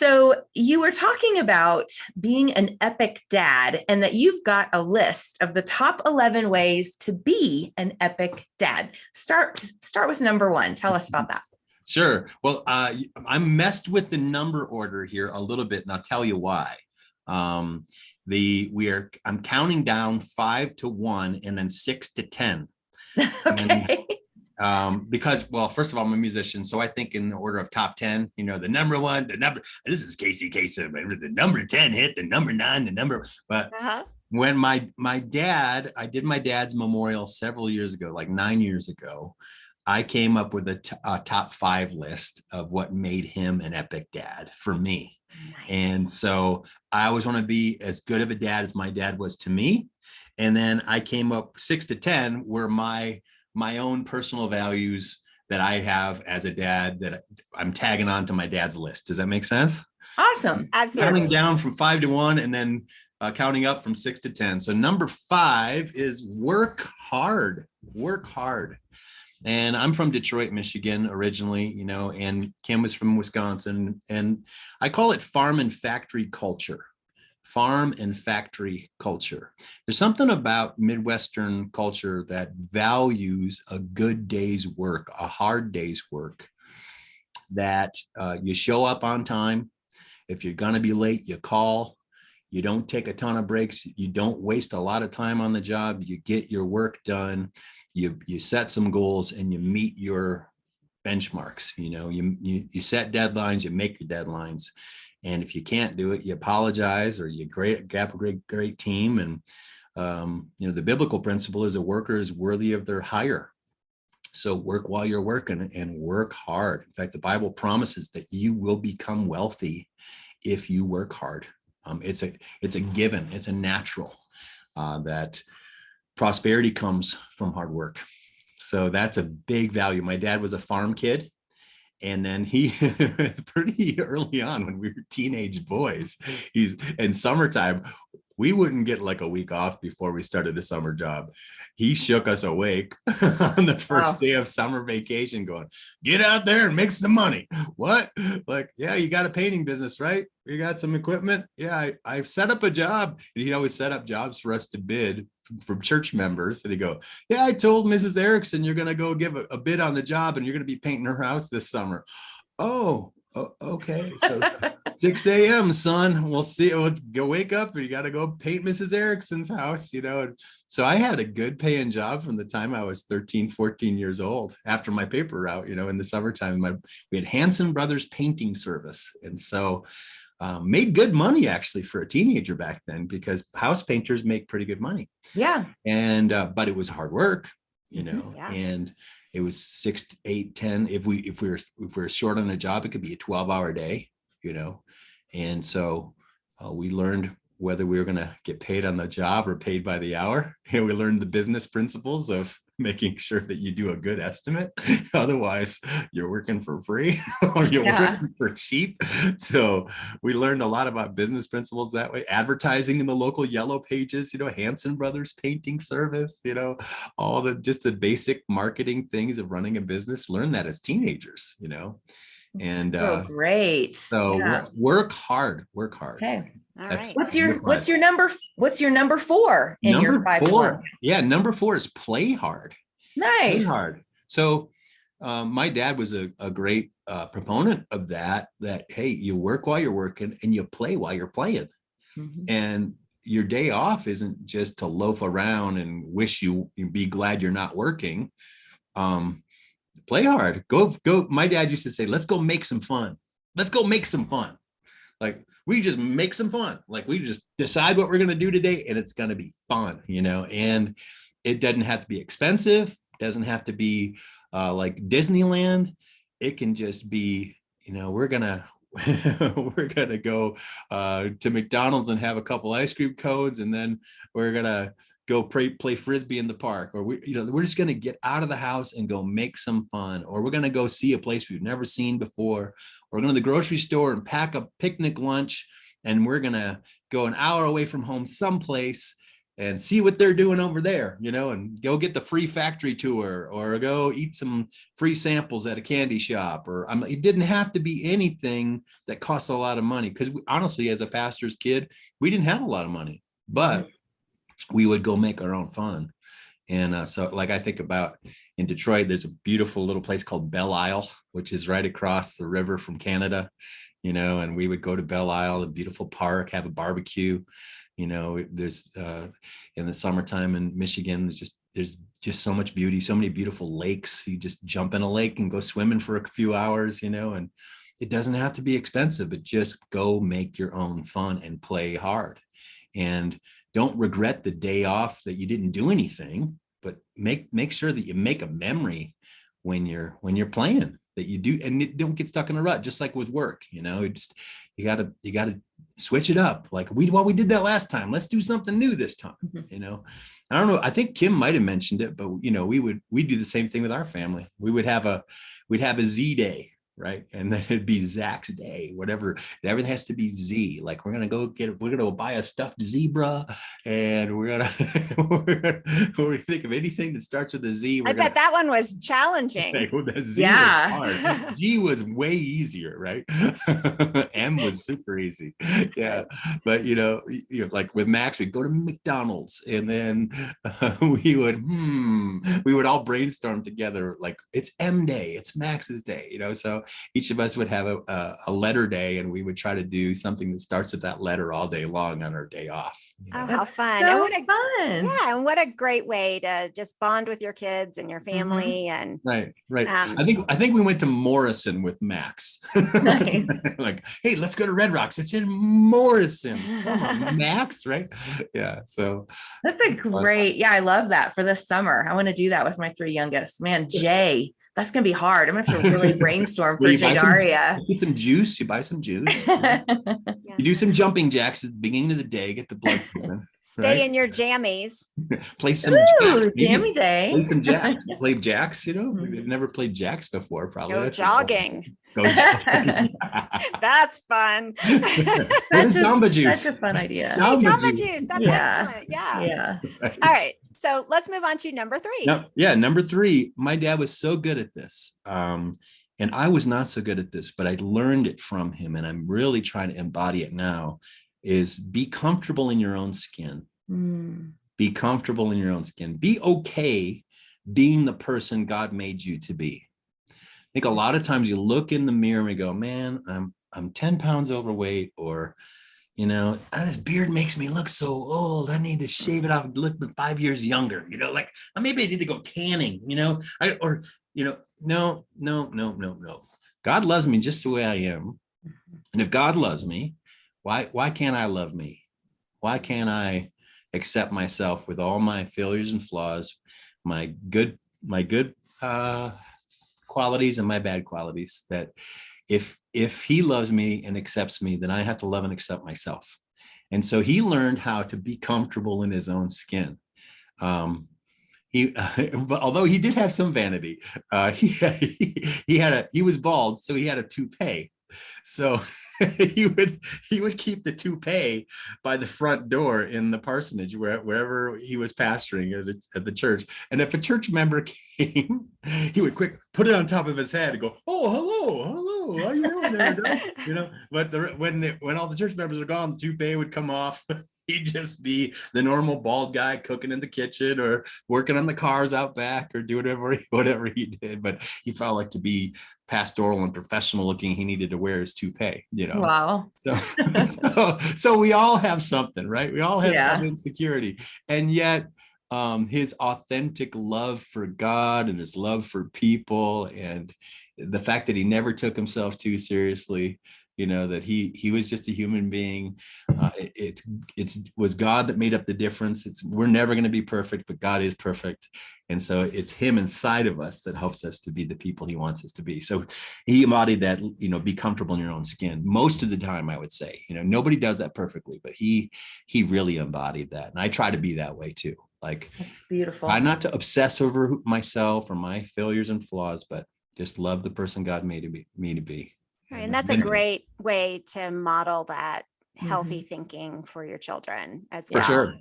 So you were talking about being an epic dad and that you've got a list of the top 11 ways to be an epic dad. Start with number one. Tell us about that. Sure. Well, I'm messed with the number order here a little bit, and I'll tell you why. I'm counting down 5 to 1 and then 6 to 10. Okay. Because, well, first of all, I'm a musician, so I think in the order of top 10, the number one, this is Casey Kasem, the number 10 hit, the number 9, but when my dad, I did my dad's memorial several years ago, like 9 years ago, I came up with a top 5 list of what made him an epic dad for me. Nice. And so I always want to be as good of a dad as my dad was to me. And then I came up 6 to 10 were my own personal values that I have as a dad that I'm tagging on to my dad's list. Does that make sense? Awesome. Absolutely. Counting down from 5 to 1 and then counting up from 6 to 10. So number 5 is work hard. And I'm from Detroit, Michigan originally, and Kim was from Wisconsin, and I call it farm and factory culture. Farm and factory culture. There's something about Midwestern culture that values a good day's work, a hard day's work, that you show up on time. If you're going to be late, you call. You don't take a ton of breaks. You don't waste a lot of time on the job. You get your work done. You set some goals and you meet your benchmarks. You set deadlines, you make your deadlines. And if you can't do it, you apologize or you grab a great team. And, the biblical principle is a worker is worthy of their hire. So work while you're working and work hard. In fact, the Bible promises that you will become wealthy if you work hard. It's a given, it's a natural that prosperity comes from hard work. So that's a big value. My dad was a farm kid. And then he pretty early on when we were teenage boys, in summertime, we wouldn't get like a week off before we started a summer job. He shook us awake on the first day of summer vacation going, get out there and make some money. What? Like, yeah, you got a painting business, right? You got some equipment? Yeah, I set up a job. And he'd always set up jobs for us to bid from church members. And he'd go, yeah, I told Mrs. Erickson, you're going to go give a bid on the job and you're going to be painting her house this summer. Oh, okay. So 6 a.m., son, we'll see. We'll go wake up and you got to go paint Mrs. Erickson's house, So I had a good paying job from the time I was 13, 14 years old after my paper route, in the summertime. We had Hanson Brothers painting service. And so made good money actually for a teenager back then because house painters make pretty good money. Yeah. And, but it was hard work, and it was 6 to 8, 10. If we were short on a job, it could be a 12-hour day, And so we learned whether we were going to get paid on the job or paid by the hour. And we learned the business principles of making sure that you do a good estimate. Otherwise, you're working for free or you're working for cheap. So we learned a lot about business principles that way. Advertising in the local yellow pages, Hanson Brothers painting service, all just the basic marketing things of running a business. Learn that as teenagers, And great. So work hard. Okay. All right. What's your number 4 in your 5 to 1? Yeah, number 4 is play hard. Nice. Play hard. So my dad was a great proponent of that, hey, you work while you're working and you play while you're playing. Mm-hmm. And your day off isn't just to loaf around and wish you be glad you're not working. Play hard. Go. My dad used to say, let's go make some fun. Let's go make some fun. Like, we just make some fun. Like, we just decide what we're going to do today and it's going to be fun, and it doesn't have to be expensive. It doesn't have to be like Disneyland. It can just be, we're going to go to McDonald's and have a couple ice cream cones. And then we're going to go play Frisbee in the park, or we're just going to get out of the house and go make some fun, or we're going to go see a place we've never seen before, or go to the grocery store and pack a picnic lunch, and we're going to go an hour away from home someplace and see what they're doing over there, and go get the free factory tour or go eat some free samples at a candy shop. Or it didn't have to be anything that costs a lot of money, because honestly, as a pastor's kid, we didn't have a lot of money, but we would go make our own fun. And so like I think about in Detroit, there's a beautiful little place called Belle Isle, which is right across the river from Canada, and we would go to Belle Isle, a beautiful park, have a barbecue. There's in the summertime in Michigan, there's just so much beauty, so many beautiful lakes. You just jump in a lake and go swimming for a few hours, and it doesn't have to be expensive, but just go make your own fun and play hard. And don't regret the day off that you didn't do anything, but make sure that you make a memory when you're playing, that you do, and don't get stuck in a rut. Just like with work, you gotta switch it up. Like we did that last time. Let's do something new this time. I don't know. I think Kim might have mentioned it, but we'd do the same thing with our family. We'd have a Z day. Right. And then it'd be Zach's day, whatever. Everything has to be Z. Like we're going to go buy a stuffed zebra, and we're going to think of anything that starts with a Z. I bet that one was challenging. The Z was hard. G was way easier, right? M was super easy. Yeah. But, like with Max, we'd go to McDonald's, and then we would all brainstorm together. Like it's M day, it's Max's day, so each of us would have a letter day, and we would try to do something that starts with that letter all day long on our day off. Oh, how fun. So and what fun. Yeah. And what a great way to just bond with your kids and your family. And right. I think we went to Morrison with Max. Nice. Like, hey, let's go to Red Rocks. It's in Morrison. Max, right? Yeah. So That's a great, I love that for this summer. I want to do that with my 3 youngest. Man, Jay, that's going to be hard. I'm going to have to really brainstorm for Jay Daria. Get some juice. You buy some juice. You do some jumping jacks at the beginning of the day, get the blood flowing. Stay in your jammies. Play some jammy day. Play some jacks. Play jacks, We've never played jacks before, probably. Go jogging. Go jogging. That's fun. That's Jamba Juice. Such a fun idea. Jamba Juice. That's excellent. Yeah. Right. All right. So let's move on to number 3. Number 3. My dad was so good at this. And I was not so good at this, but I learned it from him, and I'm really trying to embody it now, is be comfortable in your own skin. Be comfortable in your own skin. Be okay being the person God made you to be. I think a lot of times you look in the mirror and we go, man, I'm 10 pounds overweight, or this beard makes me look so old. I need to shave it off and look 5 years younger. Like maybe I need to go tanning. No. God loves me just the way I am. And if God loves me, why can't I love me? Why can't I accept myself with all my failures and flaws, my good qualities and my bad qualities? That if he loves me and accepts me, then I have to love and accept myself. And so he learned how to be comfortable in his own skin. Although he did have some vanity, he was bald, so he had a toupee. So he would keep the toupee by the front door in the parsonage, wherever he was pastoring at the church. And if a church member came, he would quick put it on top of his head and go, "Oh, hello, how you doing there?" But when all the church members are gone, the toupee would come off. He'd just be the normal bald guy cooking in the kitchen or working on the cars out back or doing whatever he did. But he felt like to be pastoral and professional looking, he needed to wear his toupee, Wow. So we all have something, right? We all have some insecurity. And yet his authentic love for God and his love for people, and the fact that he never took himself too seriously, that he was just a human being. It was God that made up the difference. We're never going to be perfect, but God is perfect. And so it's him inside of us that helps us to be the people he wants us to be. So he embodied that, be comfortable in your own skin most of the time, I would say. Nobody does that perfectly, but he really embodied that. And I try to be that way too. Like, that's beautiful. Try not to obsess over myself or my failures and flaws, but just love the person God made me to be. Right, and that's a great way to model that healthy thinking for your children as well. For sure.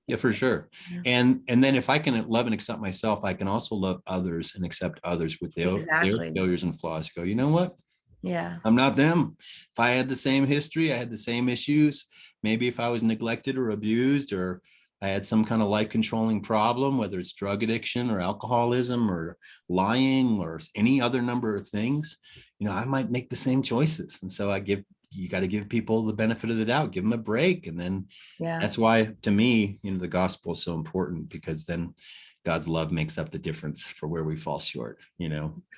Yeah, for sure. Yeah. And then if I can love and accept myself, I can also love others and accept others with their Exactly. failures and flaws. Go, you know what? Yeah. I'm not them. If I had the same history, I had the same issues. Maybe if I was neglected or abused, or I had some kind of life controlling problem, whether it's drug addiction or alcoholism or lying or any other number of things, I might make the same choices. And so you got to give people the benefit of the doubt, give them a break. And then Yeah. that's why, to me, the gospel is so important, because then God's love makes up the difference for where we fall short.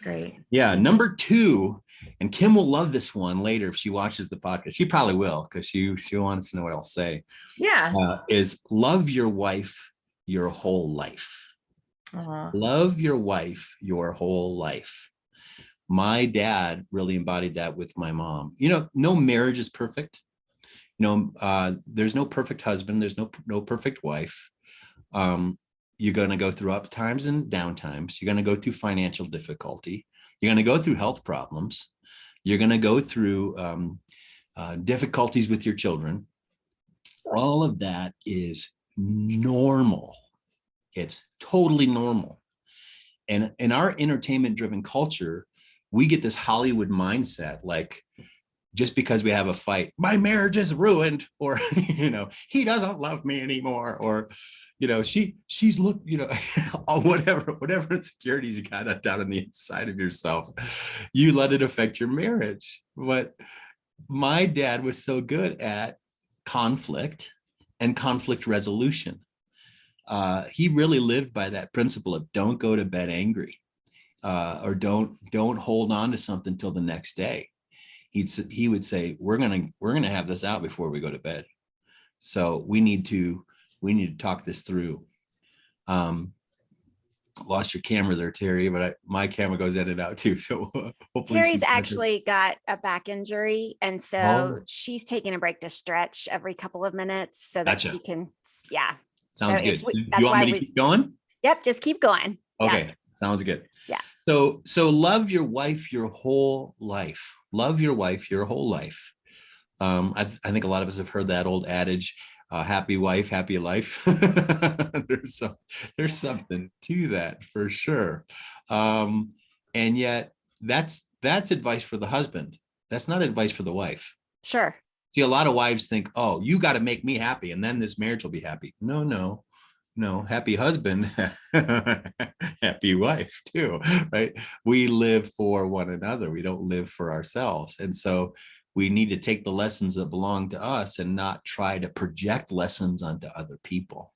Great. Yeah. Number 2, and Kim will love this one later if she watches the podcast. She probably will, because she wants to know what I'll say. Yeah. Is love your wife your whole life. Love your wife your whole life. My dad really embodied that with my mom. No marriage is perfect. There's no perfect husband. There's no perfect wife. You're going to go through up times and down times. You're going to go through financial difficulty. You're going to go through health problems. You're going to go through difficulties with your children. All of that is normal. It's totally normal. And in our entertainment-driven culture, we get this Hollywood mindset, like, just because we have a fight, my marriage is ruined, or, he doesn't love me anymore, or, she's or whatever insecurities you got down on the inside of yourself, you let it affect your marriage. But my dad was so good at conflict and conflict resolution. He really lived by that principle of don't go to bed angry, or don't hold on to something till the next day. He would say, we're gonna have this out before we go to bed. So we need to talk this through. Lost your camera there, Teri, but my camera goes in and out too. So hopefully Teri's actually got a back injury, and so Oh. she's taking a break to stretch every couple of minutes so that Gotcha. she can, yeah. Sounds So good. You that's want why me to keep going? Yep, just keep going. Okay, Yeah. sounds good. Yeah. So love your wife your whole life. Love your wife your whole life. I think a lot of us have heard that old adage, happy wife, happy life. There's something to that for sure. And yet that's advice for the husband. That's not advice for the wife. Sure. See, a lot of wives think, oh, you got to make me happy and then this marriage will be happy. No. Happy husband, happy wife too, right? We live for one another. We don't live for ourselves. And so we need to take the lessons that belong to us and not try to project lessons onto other people.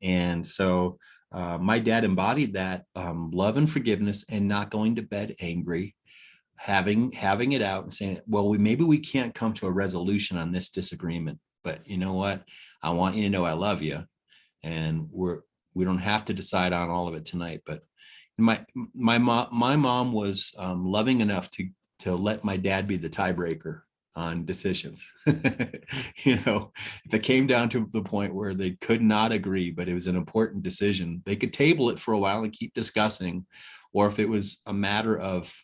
And so my dad embodied that love and forgiveness, and not going to bed angry, having it out and saying, well, maybe we can't come to a resolution on this disagreement, but you know what? I want you to know I love you. And we don't have to decide on all of it tonight. But my mom was loving enough to let my dad be the tiebreaker on decisions. If it came down to the point where they could not agree, but it was an important decision, they could table it for a while and keep discussing. Or if it was a matter of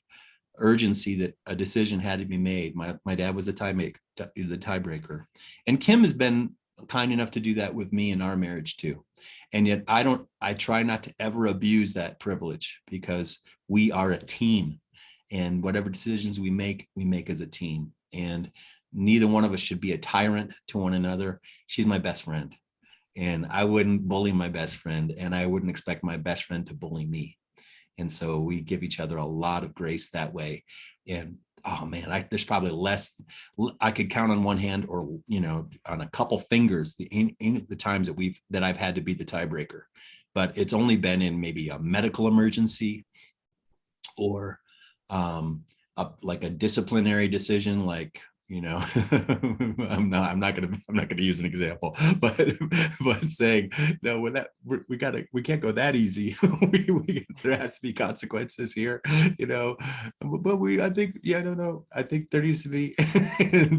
urgency that a decision had to be made, my dad was the tiebreaker. And Kim has been kind enough to do that with me in our marriage too. And yet I try not to ever abuse that privilege, because we are a team, and whatever decisions we make as a team. And neither one of us should be a tyrant to one another. She's my best friend, and I wouldn't bully my best friend, and I wouldn't expect my best friend to bully me. And so we give each other a lot of grace that way. And oh man, there's probably less, I could count on one hand, or on a couple fingers the times that I've had to be the tiebreaker. But it's only been in maybe a medical emergency, or like a disciplinary decision, like I'm not gonna use an example, but saying no, we can't go that easy. There has to be consequences here, But I think there needs to be,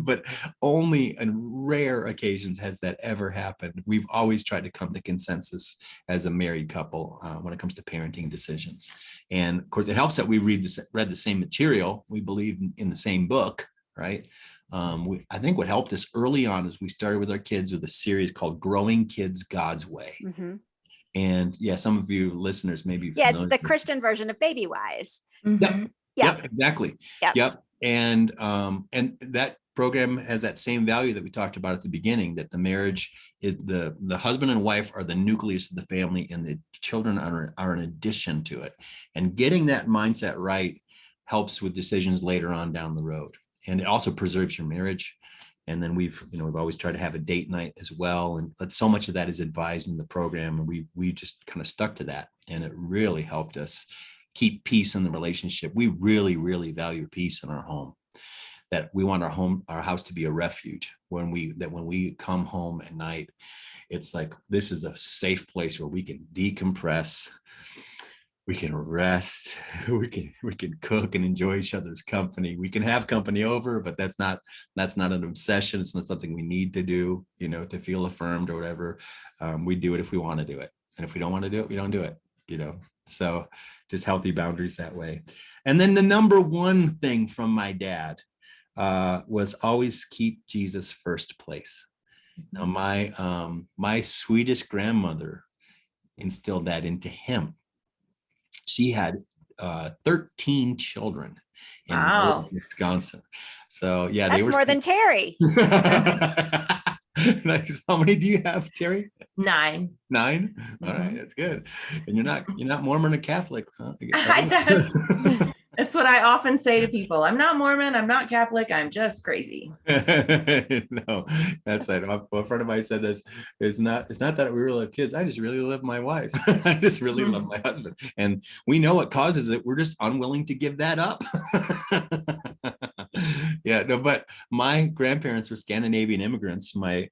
but only on rare occasions has that ever happened. We've always tried to come to consensus as a married couple when it comes to parenting decisions. And of course, it helps that we read the same material. We believe in the same book, right? I think what helped us early on is we started with our kids with a series called Growing Kids God's Way. Mm-hmm. And yeah, some of you listeners may be Yeah, it's familiar the with it. Christian version of Baby Wise. Yep. Yeah. Yep, exactly. Yep. Yep. And that program has that same value that we talked about at the beginning, that the marriage is the husband and wife are the nucleus of the family, and the children are an addition to it. And getting that mindset right helps with decisions later on down the road. And it also preserves your marriage. And then we've always tried to have a date night as well. And but so much of that is advised in the program. And we just kind of stuck to that. And it really helped us keep peace in the relationship. We really, really value peace in our home, that we want our house to be a refuge when we come home at night, it's like, this is a safe place where we can decompress, we can rest, we can cook and enjoy each other's company. We can have company over, but that's not an obsession. It's not something we need to do, to feel affirmed or whatever. We do it if we want to do it. And if we don't want to do it, we don't do it, So just healthy boundaries that way. And then the number one thing from my dad was always keep Jesus first place. Now, my Swedish grandmother instilled that into him. She had 13 children in Wisconsin. So yeah, that's more than Teri. Nice. How many do you have, Teri? 9. 9? All right, that's good. And you're not Mormon or Catholic, huh? That's what I often say to people. I'm not Mormon. I'm not Catholic. I'm just crazy. No, that's it. A friend of mine said this. It's not that we really love kids. I just really love my wife. I just really love my husband. And we know what causes it. We're just unwilling to give that up. Yeah, no, but my grandparents were Scandinavian immigrants. My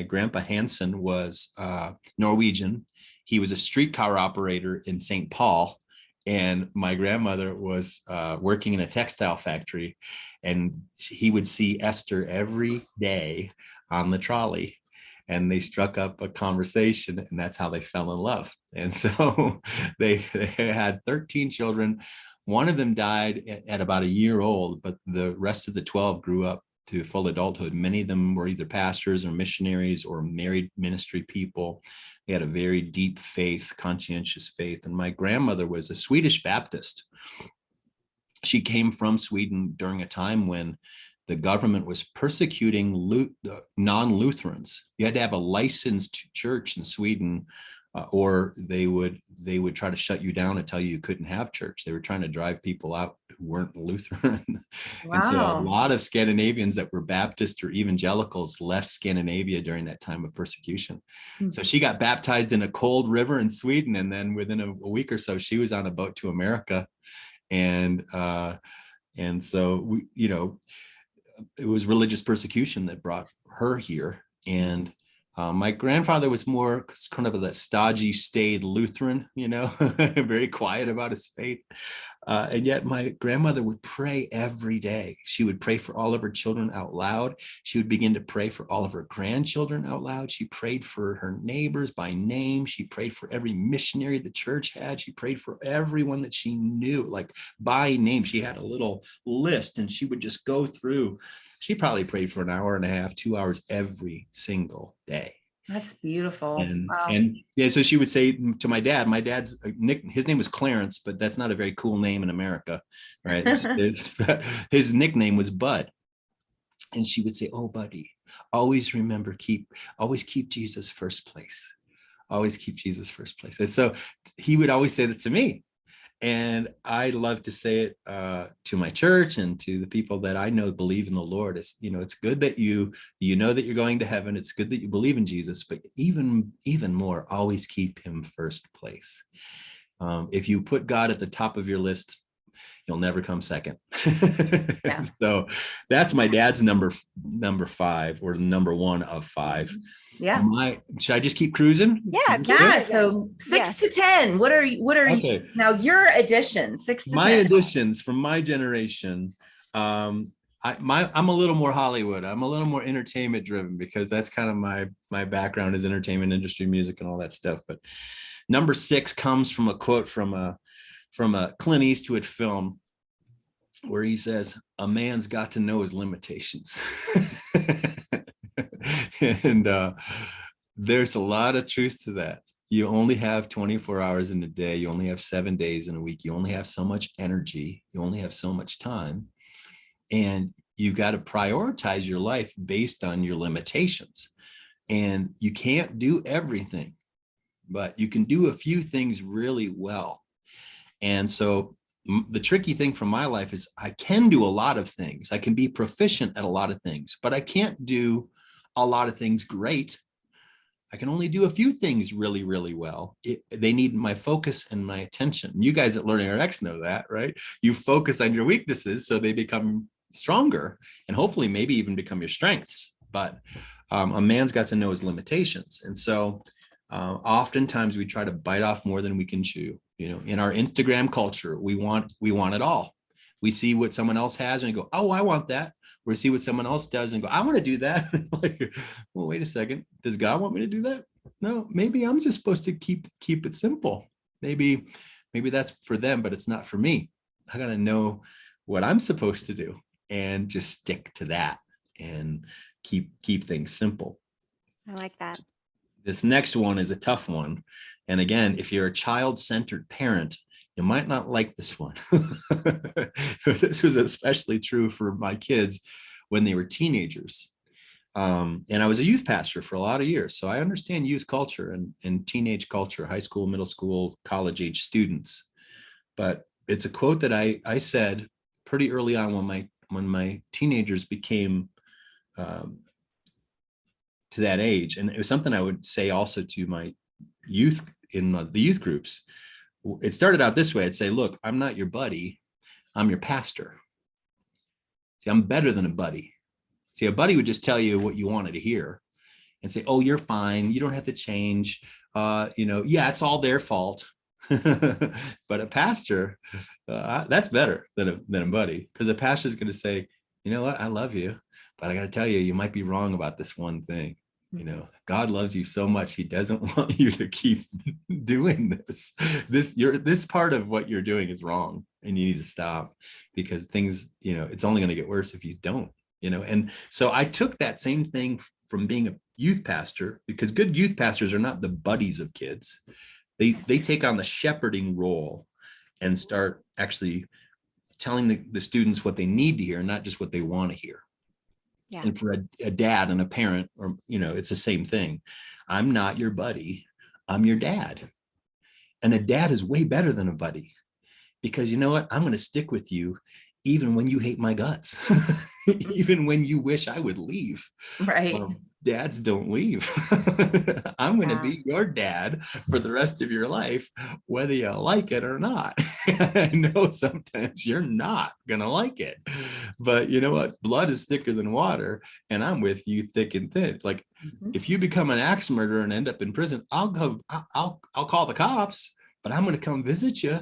grandpa Hanson was Norwegian. He was a streetcar operator in St. Paul. And my grandmother was working in a textile factory, and he would see Esther every day on the trolley, and they struck up a conversation, and that's how they fell in love. And so they had 13 children. One of them died at about a year old, but the rest of the 12 grew up to full adulthood. Many of them were either pastors or missionaries or married ministry people. They had a very deep faith, conscientious faith. And my grandmother was a Swedish Baptist. She came from Sweden during a time when the government was persecuting non-Lutherans. You had to have a licensed church in Sweden, or they would try to shut you down and tell you couldn't have church. They were trying to drive people out who weren't Lutheran. Wow. And so a lot of Scandinavians that were Baptist or evangelicals left Scandinavia during that time of persecution. Mm-hmm. So she got baptized in a cold river in Sweden, and then within a week or so, she was on a boat to America. And so it was religious persecution that brought her here. And my grandfather was more kind of a stodgy, staid Lutheran, very quiet about his faith. And yet my grandmother would pray every day. She would pray for all of her children out loud. She would begin to pray for all of her grandchildren out loud. She prayed for her neighbors by name. She prayed for every missionary the church had. She prayed for everyone that she knew, like by name. She had a little list, and she would just go through. She probably prayed for an hour and a half, 2 hours every single day. That's beautiful. And yeah, so she would say to my dad's his name was Clarence, but that's not a very cool name in America, right? His nickname was Bud. And she would say, "Oh, buddy, always remember, always keep Jesus first place. Always keep Jesus first place." And so he would always say that to me. And I love to say it to my church and to the people that I know believe in the Lord. It's good that you know that you're going to heaven. It's good that you believe in Jesus, but even more, always keep him first place. If you put God at the top of your list, you'll never come second. Yeah. So that's my dad's number 5, or number 1 of 5. Yeah. Should I just keep cruising? Yeah. So 6 to 10. What are okay. you now? Your additions, 6 to 10. My additions from my generation. I'm a little more Hollywood. I'm a little more entertainment driven, because that's kind of my background is entertainment industry, music, and all that stuff. But number 6 comes from a quote from a Clint Eastwood film. where he says, a man's got to know his limitations. And there's a lot of truth to that. You only have 24 hours in a day. You only have 7 days in a week. You only have so much energy. You only have so much time. And you've got to prioritize your life based on your limitations. And you can't do everything, but you can do a few things really well. And so the tricky thing from my life is I can do a lot of things. I can be proficient at a lot of things, but I can't do a lot of things great. I can only do a few things really, really well. They need my focus and my attention. You guys at LearningRx know that, right? You focus on your weaknesses so they become stronger and hopefully maybe even become your strengths. But a man's got to know his limitations. And so oftentimes we try to bite off more than we can chew. You know, in our Instagram culture, we want it all. We see what someone else has and we go, oh, I want that. We see what someone else does and go, I want to do that. Like, well, wait a second. Does God want me to do that? No, maybe I'm just supposed to keep it simple. Maybe that's for them, but it's not for me. I got to know what I'm supposed to do and just stick to that and keep things simple. I like that. This next one is a tough one. And again, if you're a child-centered parent, you might not like this one. This was especially true for my kids when they were teenagers. And I was a youth pastor for a lot of years. So I understand youth culture and teenage culture, high school, middle school, college age students. But it's a quote that I said pretty early on when my teenagers became to that age. And it was something I would say also to my youth in the youth groups. It started out this way. I'd say, look, I'm not your buddy. I'm your pastor. See, I'm better than a buddy. See, a buddy would just tell you what you wanted to hear and say, oh, you're fine. You don't have to change. Yeah, it's all their fault. But a pastor, that's better than a buddy, because a pastor is going to say, you know what, I love you, but I got to tell you, you might be wrong about this one thing. You know, God loves you so much. He doesn't want you to keep doing this. This part of what you're doing is wrong and you need to stop, because things, it's only going to get worse if you don't, And so I took that same thing from being a youth pastor, because good youth pastors are not the buddies of kids. They take on the shepherding role and start actually telling the students what they need to hear, not just what they want to hear. Yeah. And for a dad and a parent, or, it's the same thing. I'm not your buddy. I'm your dad. And a dad is way better than a buddy, because you know what? I'm going to stick with you even when you hate my guts, even when you wish I would leave. Right. Dads don't leave. I'm going to be your dad for the rest of your life, whether you like it or not. I know sometimes you're not going to like it, but you know what? Blood is thicker than water, and I'm with you thick and thin. Like, if you become an axe murderer and end up in prison, I'll call the cops, but I'm going to come visit you.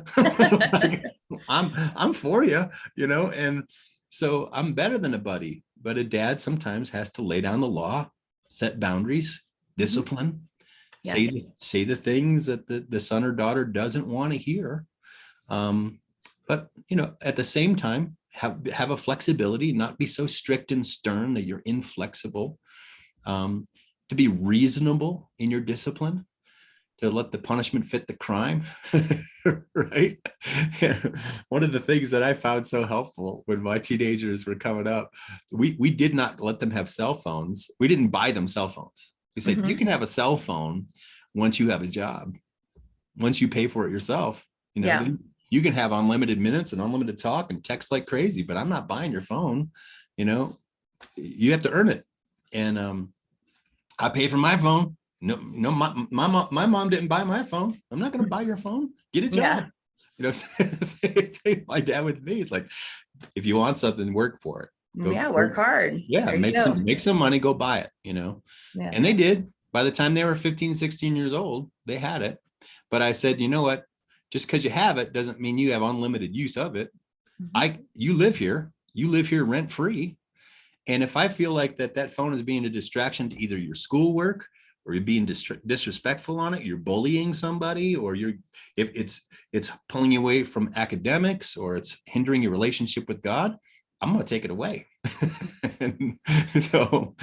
I'm for you, and so I'm better than a buddy. But a dad sometimes has to lay down the law, set boundaries, discipline, say the things that the son or daughter doesn't want to hear. But at the same time, have a flexibility, not be so strict and stern that you're inflexible, to be reasonable in your discipline, to let the punishment fit the crime, right? One of the things that I found so helpful when my teenagers were coming up, we did not let them have cell phones. We didn't buy them cell phones. We said, you can have a cell phone once you have a job, once you pay for it yourself. You can have unlimited minutes and unlimited talk and text like crazy, but I'm not buying your phone. You have to earn it. And I pay for my phone. No, my mom didn't buy my phone. I'm not going to buy your phone. Get a job. My dad with me, it's like, if you want something, work for it. Work hard. Yeah, make some money, go buy it, And they did. By the time they were 15, 16 years old, they had it. But I said, you know what? Just because you have it doesn't mean you have unlimited use of it. You live here rent free. And if I feel like that phone is being a distraction to either your schoolwork or you're being disrespectful on it, you're bullying somebody, or if it's pulling you away from academics, or it's hindering your relationship with God, I'm going to take it away. And so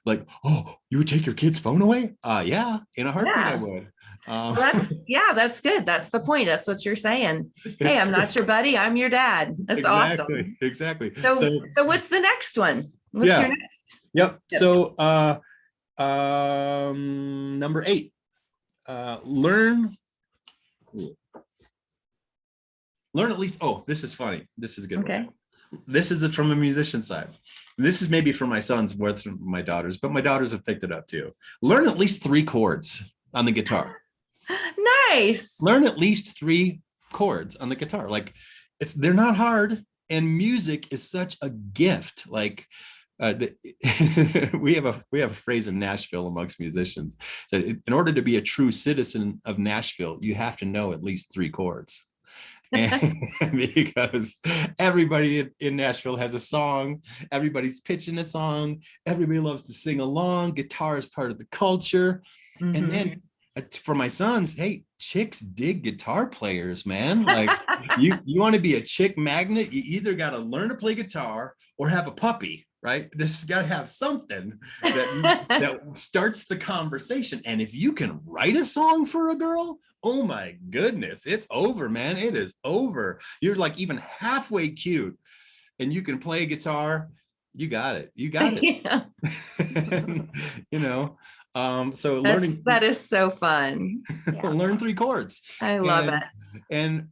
like, oh, you would take your kid's phone away? Yeah, in a heartbeat, I would. Well, that's good. That's the point. That's what you're saying. Hey, I'm not your buddy. I'm your dad. That's awesome. Exactly. So what's the next one? What's your next? Yep. So number 8, learn at least. Oh, this is funny. This is a good. Okay. One. This is from a musician side. This is maybe for my sons more than my daughters, but my daughters have picked it up too. Learn at least 3 chords on the guitar. Nice. Learn at least 3 chords on the guitar. Like they're not hard, and music is such a gift. Like we have a phrase in Nashville amongst musicians. So in order to be a true citizen of Nashville, you have to know at least 3 chords. And because everybody in Nashville has a song, everybody's pitching a song, everybody loves to sing along, guitar is part of the culture. Mm-hmm. And then for my sons, hey, chicks dig guitar players, man. Like you want to be a chick magnet, you either got to learn to play guitar or have a puppy, right? This got to have something that starts the conversation. And if you can write a song for a girl, oh my goodness, it's over, man. It is over. You're like even halfway cute and you can play guitar. You got it. You got it. Yeah. You know, so that is so fun. Yeah. Learn 3 chords. I love it. And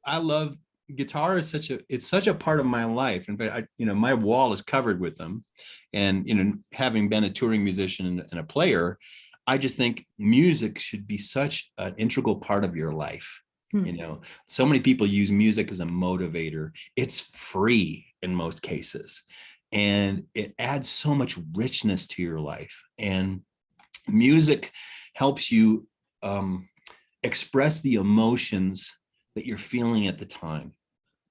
I love guitar is such a part of my life. In fact, my wall is covered with them. And, having been a touring musician and a player, I just think music should be such an integral part of your life. So many people use music as a motivator. It's free in most cases, and it adds so much richness to your life. And music helps you express the emotions that you're feeling at the time.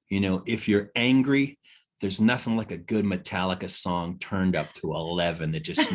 If you're angry, there's nothing like a good Metallica song turned up to 11 that just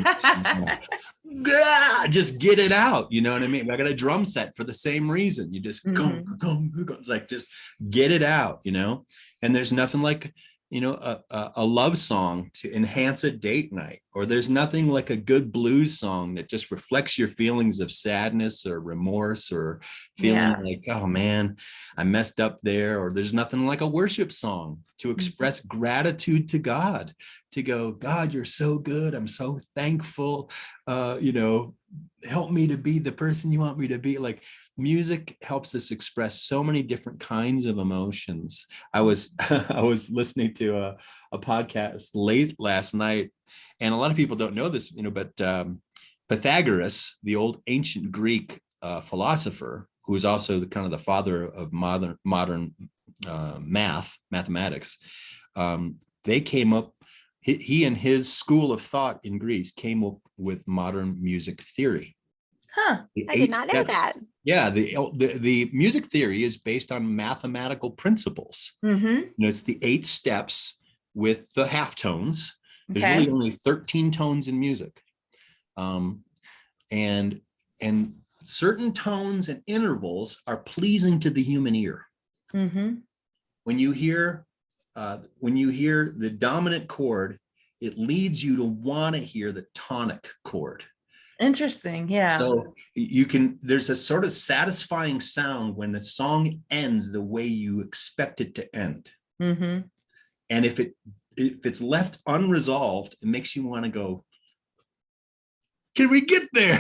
just get it out. You know what I mean? I got a drum set for the same reason. You just go. It's like, just get it out, and there's nothing like, a love song to enhance a date night, or there's nothing like a good blues song that just reflects your feelings of sadness or remorse or feeling like, oh man, I messed up there. Or there's nothing like a worship song to express gratitude to God, to go, God, you're so good. I'm so thankful. Help me to be the person you want me to be. Like, music helps us express so many different kinds of emotions. I was listening to a podcast late last night, and a lot of people don't know this, but Pythagoras, the old ancient Greek philosopher, who is also the father of modern mathematics, they came up. He and his school of thought in Greece came up with modern music theory. Huh. I did not know that. Yeah, the music theory is based on mathematical principles. Mm-hmm. It's the 8 steps with the half tones. There's really only 13 tones in music, and certain tones and intervals are pleasing to the human ear. Mm-hmm. When you hear the dominant chord, it leads you to want to hear the tonic chord. Interesting. Yeah. So there's a sort of satisfying sound when the song ends the way you expect it to end. Mm-hmm. And if it's left unresolved, it makes you want to go, can we get there?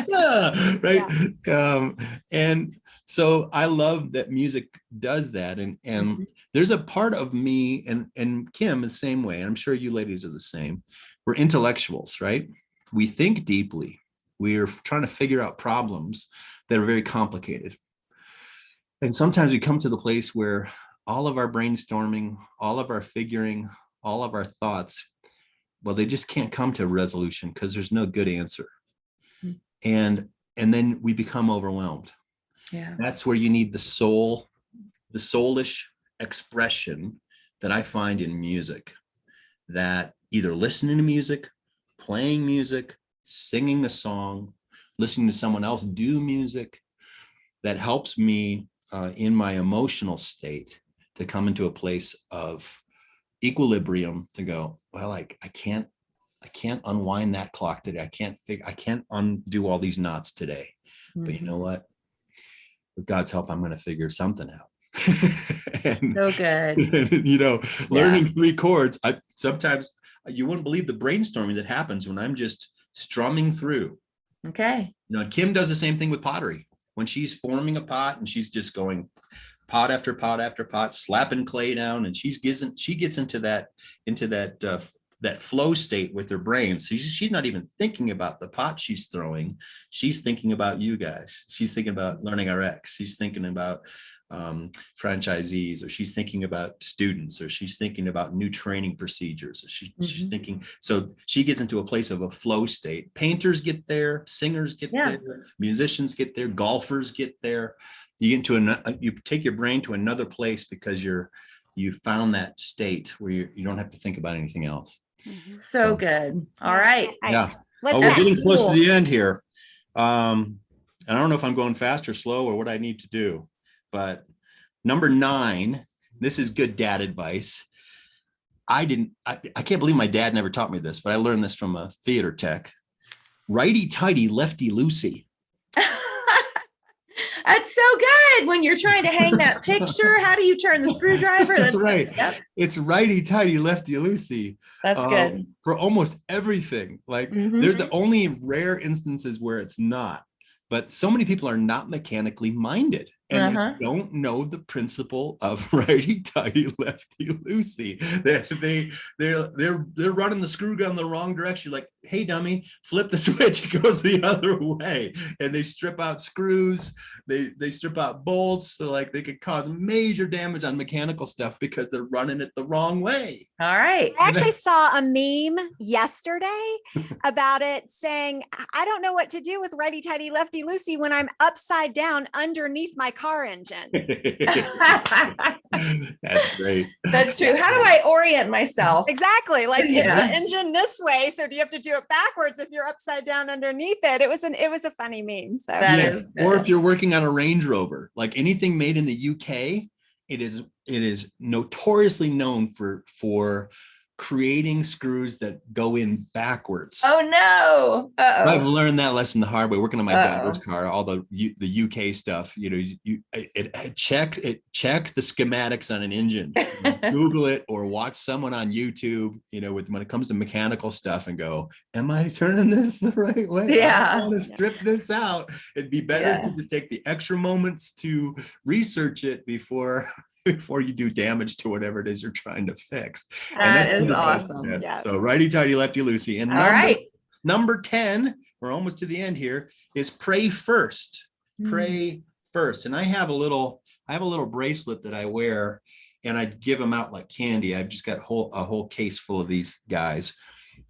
Yeah, right. Yeah. And so I love that music does that. And mm-hmm. There's a part of me, and Kim is the same way, and I'm sure you ladies are the same. We're intellectuals, right? We think deeply. We are trying to figure out problems that are very complicated. And sometimes we come to the place where all of our brainstorming, all of our figuring, all of our thoughts, well, they just can't come to a resolution because there's no good answer. Mm-hmm. And then we become overwhelmed. Yeah. That's where you need the soulish expression that I find in music, that either listening to music, playing music, singing a song, listening to someone else do music that helps me in my emotional state to come into a place of equilibrium, to go, well, I can't unwind that clock today. I can't undo all these knots today. But you know what? With God's help, I'm going to figure something out. And, So good. and, learning 3 chords. Sometimes you wouldn't believe the brainstorming that happens when I'm just strumming through. Okay. Kim does the same thing with pottery. When she's forming a pot and she's just going pot after pot after pot, slapping clay down, and she gets into that flow state with her brain. So she's not even thinking about the pot she's throwing. She's thinking about you guys. She's thinking about LearningRx. She's thinking about franchisees, or she's thinking about students, or she's thinking about new training procedures. Or she's thinking, so she gets into a place of a flow state. Painters get there, singers get there, musicians get there, golfers get there. You get into you take your brain to another place because you found that state where you don't have to think about anything else. So good. All right. Yeah. What's We're getting next? close to the end here. And I don't know if I'm going fast or slow or what I need to do. But number 9, this is good dad advice. I can't believe my dad never taught me this, but I learned this from a theater tech. Righty tighty, lefty loosey. That's so good. When you're trying to hang that picture, how do you turn the screwdriver? That's right. Yep. It's righty tighty, lefty loosey. That's good. For almost everything. Like there's only rare instances where it's not, but so many people are not mechanically minded. And they don't know the principle of righty tighty, lefty loosey. They're running the screw gun the wrong direction. Like, hey, dummy, flip the switch. It goes the other way. And they strip out screws. They strip out bolts. So like they could cause major damage on mechanical stuff because they're running it the wrong way. All right. I actually saw a meme yesterday about it saying, I don't know what to do with righty tighty, lefty loosey when I'm upside down underneath my car engine. That's great. That's true. How do I orient myself? Exactly. Like, is the engine this way? So do you have to do it backwards if you're upside down underneath it? It was a funny meme. So that is or if you're working on a Range Rover, like anything made in the UK, it is notoriously known for creating screws that go in backwards. Oh no! So I've learned that lesson the hard way. Working on my daughter's car, all the UK stuff. Check the schematics on an engine. Google it or watch someone on YouTube. When it comes to mechanical stuff, and go, "Am I turning this the right way? Yeah, I want to strip this out." It'd be better to just take the extra moments to research it before you do damage to whatever it is you're trying to fix. That is awesome. Yeah. So righty tighty, lefty loosey. And number 10, we're almost to the end here, is pray first. Pray first. And I have a little bracelet that I wear, and I give them out like candy. I've just got a whole case full of these guys.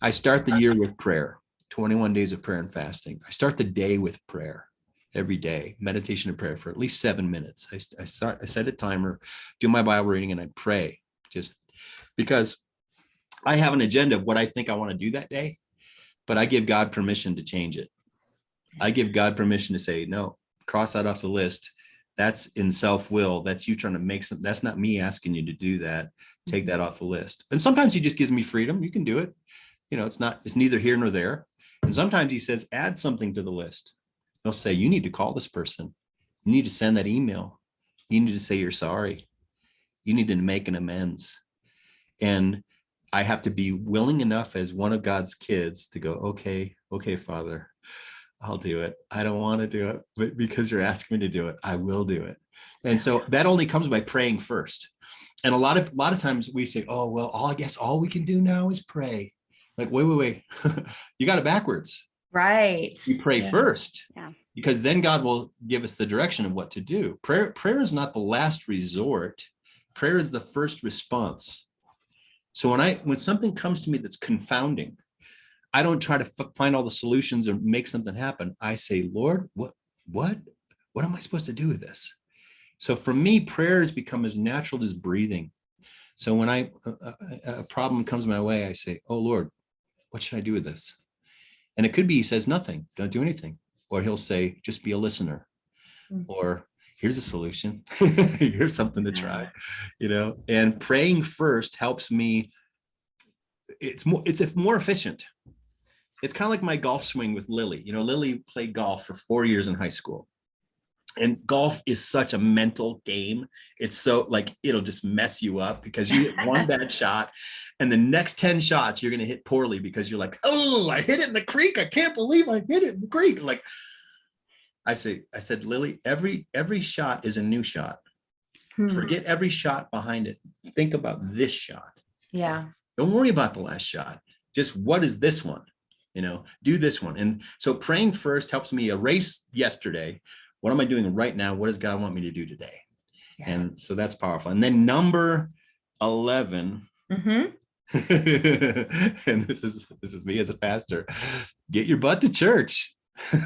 I start the year with prayer, 21 days of prayer and fasting. I start the day with prayer. Every day, meditation and prayer for at least 7 minutes. I set a timer, do my Bible reading, and I pray, just because I have an agenda of what I think I want to do that day, but I give God permission to change it. I give God permission to say, no, cross that off the list. That's in self-will. That's you trying to make something. That's not me asking you to do that. Take that off the list. And sometimes he just gives me freedom. You can do it. It's neither here nor there. And sometimes he says, add something to the list. He'll say, you need to call this person. You need to send that email. You need to say you're sorry. You need to make an amends. And I have to be willing enough as one of God's kids to go, okay, Father, I'll do it. I don't want to do it, but because you're asking me to do it, I will do it. And so that only comes by praying first. And a lot of times we say, oh, well, I guess all we can do now is pray. Like, wait. You got it backwards. Right. We pray first, because then God will give us the direction of what to do. Prayer is not the last resort. Prayer is the first response. So when something comes to me that's confounding, I don't try to find all the solutions or make something happen. I say, Lord, what am I supposed to do with this? So for me, prayer has become as natural as breathing. So when a problem comes my way, I say, oh Lord, what should I do with this? And it could be he says nothing, don't do anything. Or he'll say, just be a listener. Or here's a solution. Here's something to try, and praying first helps me. It's more efficient. It's kind of like my golf swing with Lily. Lily played golf for 4 years in high school. And golf is such a mental game. It's so it'll just mess you up because you hit one bad shot and the next 10 shots you're going to hit poorly because you're like, oh, I hit it in the creek. I can't believe I hit it in the creek. I said, Lily, every shot is a new shot. Forget every shot behind it. Think about this shot. Yeah. Don't worry about the last shot. Just what is this one? Do this one. And so praying first helps me erase yesterday. What am I doing right now? What does God want me to do today? Yeah. And so that's powerful. And then number 11, and this is me as a pastor, get your butt to church.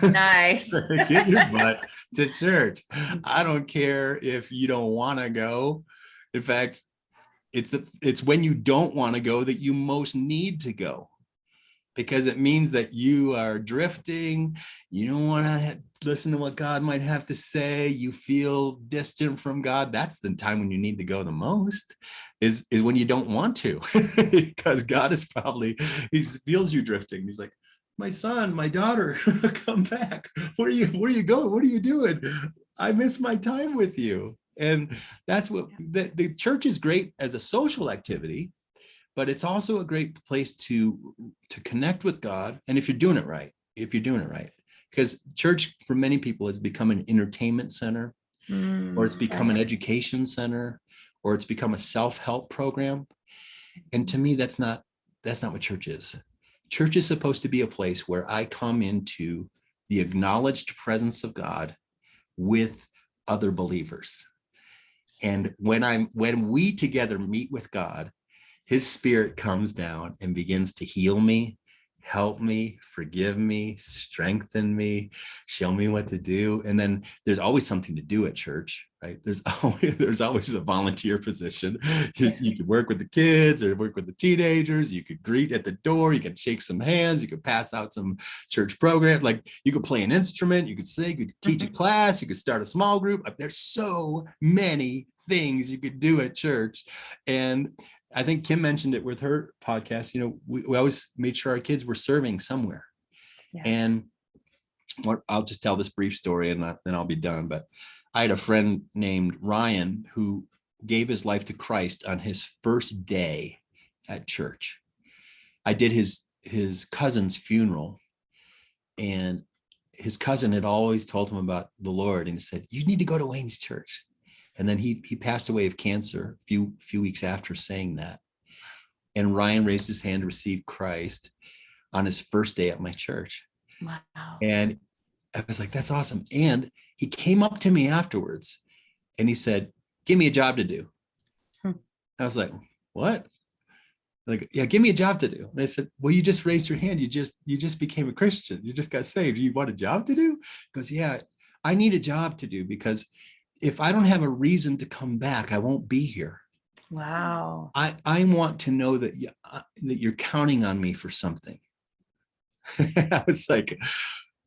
Nice. Get your butt to church. I don't care if you don't want to go. In fact, it's when you don't want to go that you most need to go, because it means that you are drifting. You don't want to listen to what God might have to say. You feel distant from God. That's the time when you need to go the most, is when you don't want to, because God is he feels you drifting. He's like, my son, my daughter, come back. Where are you going? What are you doing? I miss my time with you. And that's what the church is great as a social activity, but it's also a great place to connect with God. And if you're doing it right, because church for many people has become an entertainment center, or it's become an education center, or it's become a self-help program. And to me, that's not what church is. Church is supposed to be a place where I come into the acknowledged presence of God with other believers. And when we together meet with God, His Spirit comes down and begins to heal me, help me, forgive me, strengthen me, show me what to do. And then there's always something to do at church, right? There's always a volunteer position. You could work with the kids or work with the teenagers. You could greet at the door. You could shake some hands. You could pass out some church program. Like you could play an instrument. You could sing. You could teach a class. You could start a small group. There's so many things you could do at church. And I think Kim mentioned it with her podcast. We always made sure our kids were serving somewhere. Yeah. And I'll just tell this brief story and then I'll be done. But I had a friend named Ryan who gave his life to Christ on his first day at church. I did his cousin's funeral, and his cousin had always told him about the Lord, and he said, you need to go to Wayne's church. And then he passed away of cancer a few weeks after saying that. And Ryan raised his hand to receive Christ on his first day at my church. Wow. And I was like, that's awesome. And he came up to me afterwards and he said, give me a job to do. I was like, what? Like, yeah, give me a job to do. And I said, well, you just raised your hand. You just became a Christian. You just got saved. You want a job to do? He goes, yeah, I need a job to do, because if I don't have a reason to come back, I won't be here. Wow. I want to know that you're counting on me for something. I was like,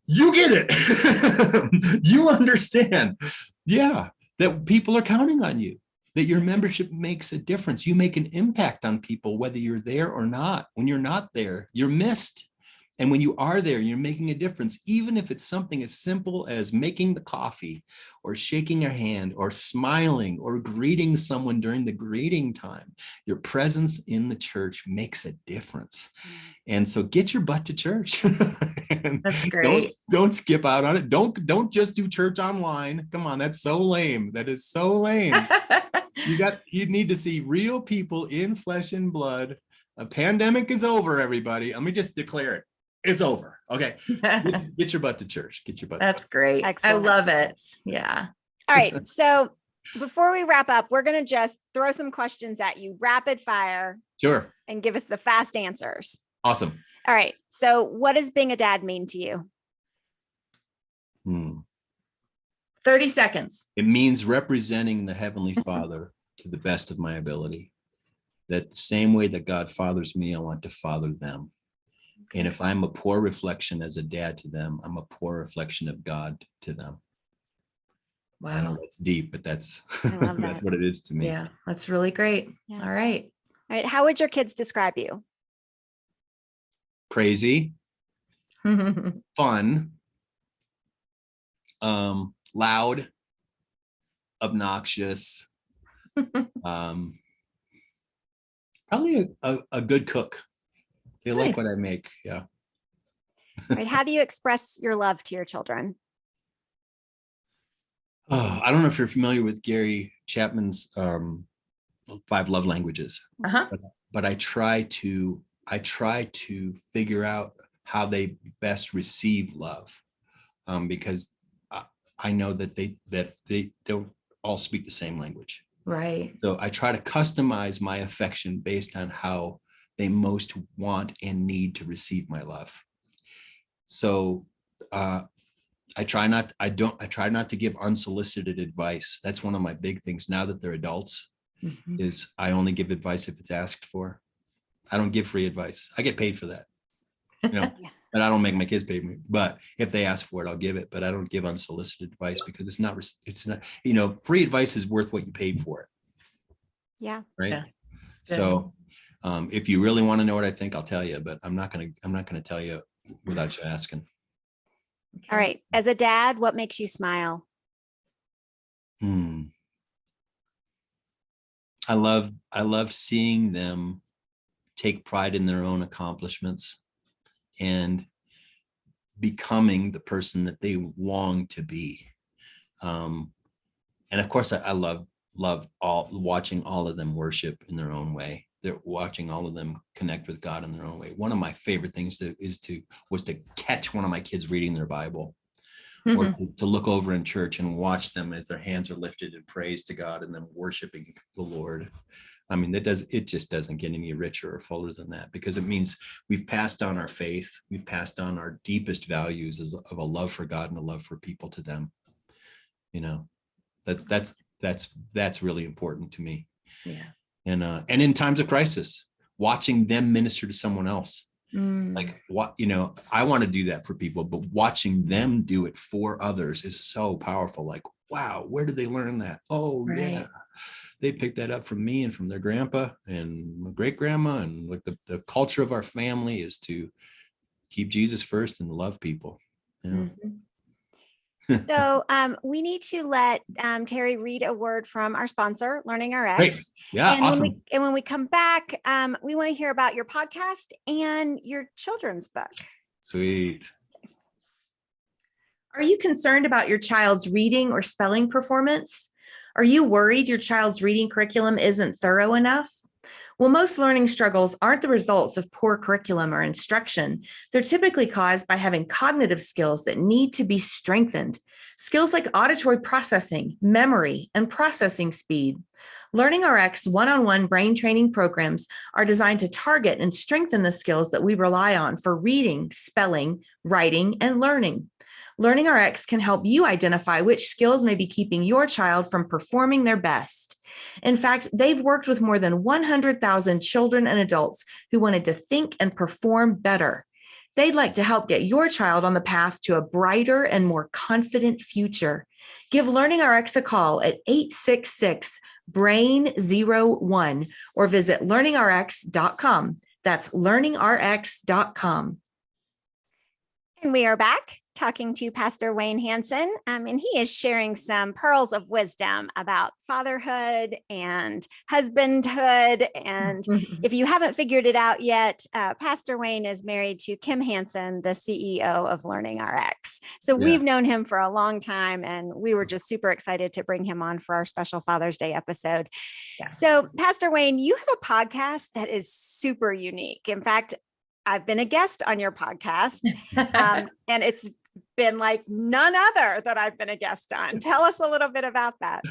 you get it. You understand. Yeah, that people are counting on you, that your membership makes a difference. You make an impact on people, whether you're there or not. When you're not there, you're missed. And when you are there, you're making a difference, even if it's something as simple as making the coffee or shaking your hand or smiling or greeting someone during the greeting time. Your presence in the church makes a difference. And so get your butt to church. That's great. Don't skip out on it. Don't just do church online. Come on, that's so lame. That is so lame. You need to see real people in flesh and blood. A pandemic is over, everybody. Let me just declare it. It's over. Okay. Get your butt to church. Get your butt. That's great. Excellent. I love it. Yeah. All right. So before we wrap up, we're going to just throw some questions at you, rapid fire. Sure. And give us the fast answers. Awesome. All right. So what does being a dad mean to you? 30 seconds. It means representing the Heavenly Father to the best of my ability. That same way that God fathers me, I want to father them. And if I'm a poor reflection as a dad to them, I'm a poor reflection of God to them. I know Wow. that's deep, but that's I love that's that. what it is to me. Yeah, that's really great. Yeah. All right. All right. How would your kids describe you? Crazy, fun, loud, obnoxious, probably a good cook. They like Good. what I make. Yeah. All right. How do you express your love to your children? Oh, I don't know if you're familiar with Gary Chapman's 5 love languages, Uh-huh. but I try to figure out how they best receive love, because I know that they don't all speak the same language. Right. So I try to customize my affection based on how they most want and need to receive my love. So I try not to give unsolicited advice. That's one of my big things now that they're adults, is I only give advice if it's asked for. I don't give free advice. I get paid for that, Yeah. and I don't make my kids pay me, but if they ask for it, I'll give it, but I don't give unsolicited advice because it's not, free advice is worth what you paid for it. Yeah. Right. Yeah. So if you really want to know what I think, I'll tell you, but I'm not going to tell you without you asking. Okay. All right. As a dad, what makes you smile? I love seeing them take pride in their own accomplishments and becoming the person that they long to be. And of course, I love watching all of them worship in their own way. They're watching all of them connect with God in their own way. One of my favorite things was to catch one of my kids reading their Bible, or to look over in church and watch them as their hands are lifted in praise to God and them worshiping the Lord. I mean, it just doesn't get any richer or fuller than that, because it means we've passed on our faith. We've passed on our deepest values of a love for God and a love for people to them. That's really important to me. Yeah. And in times of crisis, watching them minister to someone else. Like I want to do that for people, but watching them do it for others is so powerful. Like, wow, where did they learn that? Oh, Right. yeah. They picked that up from me and from their grandpa and my great grandma. And like the culture of our family is to keep Jesus first and love people. Yeah. So we need to let Teri read a word from our sponsor, LearningRx. Great. Yeah. And Awesome. when we come back, we want to hear about your podcast and your children's book. Sweet. Are you concerned about your child's reading or spelling performance? Are you worried your child's reading curriculum isn't thorough enough? Well, most learning struggles aren't the results of poor curriculum or instruction. They're typically caused by having cognitive skills that need to be strengthened. Skills like auditory processing, memory, and processing speed. LearningRx one-on-one brain training programs are designed to target and strengthen the skills that we rely on for reading, spelling, writing, and learning. LearningRx can help you identify which skills may be keeping your child from performing their best. In fact, they've worked with more than 100,000 children and adults who wanted to think and perform better. They'd like to help get your child on the path to a brighter and more confident future. Give LearningRx a call at 866-BRAIN-01 or visit learningrx.com. That's learningrx.com. And we are back talking to Pastor Wayne Hanson, and he is sharing some pearls of wisdom about fatherhood and husbandhood. And if you haven't figured it out yet, Pastor Wayne is married to Kim Hanson, the CEO of LearningRx. So we've known him for a long time, and we were just super excited to bring him on for our special Father's Day episode. Yeah. So Pastor Wayne, you have a podcast that is super unique. In fact, I've been a guest on your podcast, and it's been like none other that I've been a guest on. Tell us a little bit about that.